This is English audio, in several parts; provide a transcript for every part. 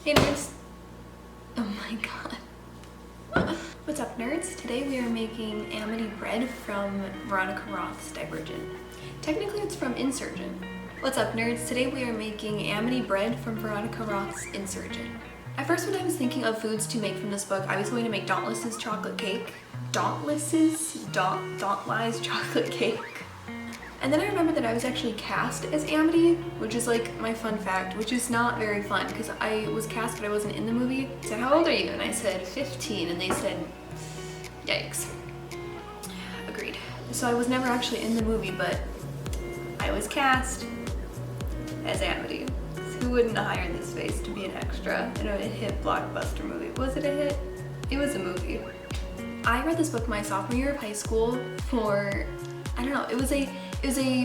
Hey nerds! Oh my god. What's up nerds? Today we are making Amity bread from Veronica Roth's Divergent. Technically it's from Insurgent. What's up nerds? Today we are making Amity bread from Veronica Roth's Insurgent. At first when I was thinking of foods to make from this book, I was going to make Dauntless's chocolate cake. Dauntless's chocolate cake. And then I remembered that I was actually cast as Amity, which is like my fun fact, which is not very fun because I was cast but I wasn't in the movie. They said, how old are you? And I said 15 and they said, yikes. Agreed. So I was never actually in the movie, but I was cast as Amity. Who wouldn't hire this face to be an extra in a hit blockbuster movie? Was it a hit? It was a movie. I read this book my sophomore year of high school for, I don't know, it was a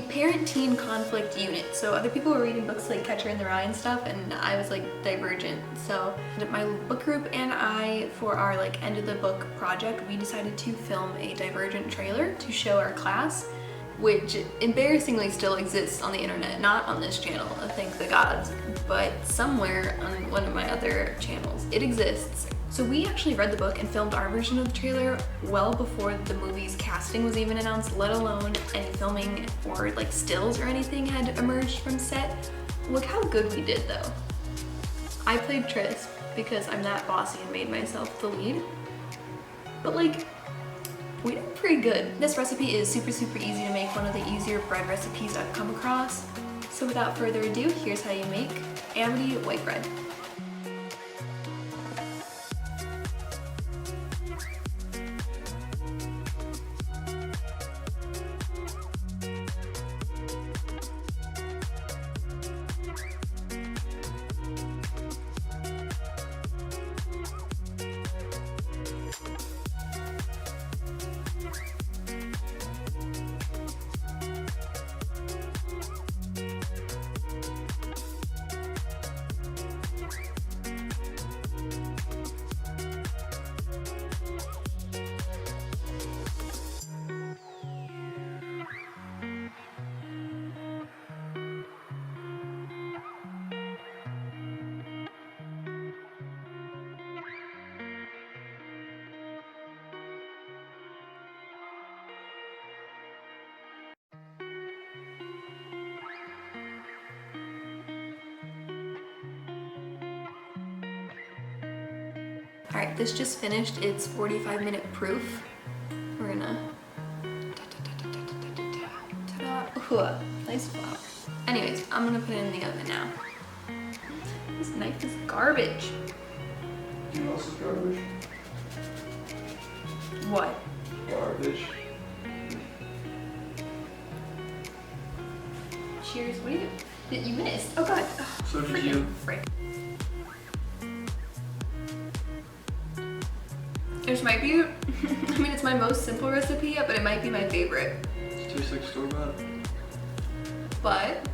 parent-teen conflict unit. So other people were reading books like Catcher in the Rye and stuff, and I was like Divergent. So my book group and I, for our like end of the book project, we decided to film a Divergent trailer to show our class, which embarrassingly still exists on the internet, not on this channel, thank the gods, but somewhere on one of my other channels. It exists. So we actually read the book and filmed our version of the trailer well before the movie's casting was even announced, let alone any filming or like stills or anything had emerged from set. Look how good we did though. I played Tris because I'm that bossy and made myself the lead. But like, we did pretty good. This recipe is super easy to make, one of the easier bread recipes I've come across. So without further ado, here's how you make Amity white bread. All right, this just finished its 45-minute proof. We're gonna, ta-da, ooh, nice flour. Anyways, I'm gonna put it in the oven now. This knife is garbage. You know what else is garbage? What? Garbage. Cheers, what do you missed? Oh god. Oh, So did you. Frick. This might be, I mean it's my most simple recipe yet, but it might be my favorite. It tastes like store-bought. But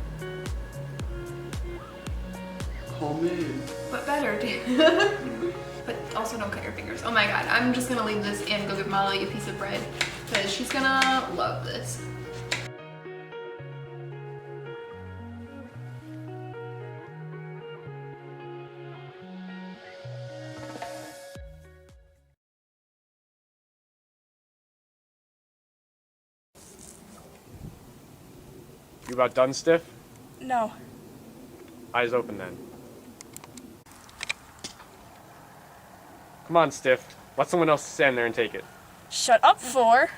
Homemade. but better, dude. But also don't cut your fingers. Oh my god, I'm just gonna leave this and go give Molly a piece of bread because she's gonna love this. You about done, Stiff? No. Eyes open then. Come on, Stiff. Let someone else stand there and take it. Shut up, 4.